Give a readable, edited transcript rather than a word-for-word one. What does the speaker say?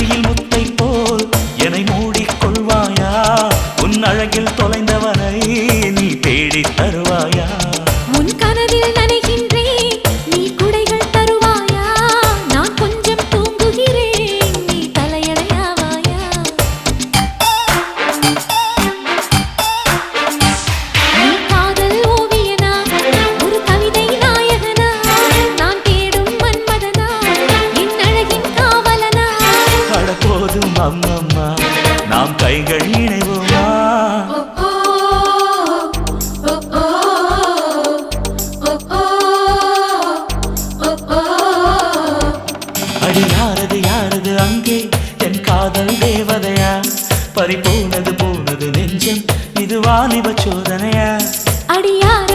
நெற்றியில் முத்தை போல் என்னை மூடிக்கொள்வாயா உன் அழகில் தொலைந்தவனை நீ தேடி தருவாயா உன் கனவில் நனைகின்றேன் நீ குடைகள் தருவாயா நான் கொஞ்சம் தூங்குகிறேன் நீ தலையணையாவாயா நீ காதல் ஓவியனா ஒரு கவிதை நாயகனா நான் தேடும் மன்மதனா என் அழகின் காவலனா அட போதும் அம்மம்மா நாம் கைகள் இணைவோமா அடி யாரது அங்கே என் காதல் தேவதையா பறி போனது நெஞ்சம் இது வாலிப சோதனையா அடியார்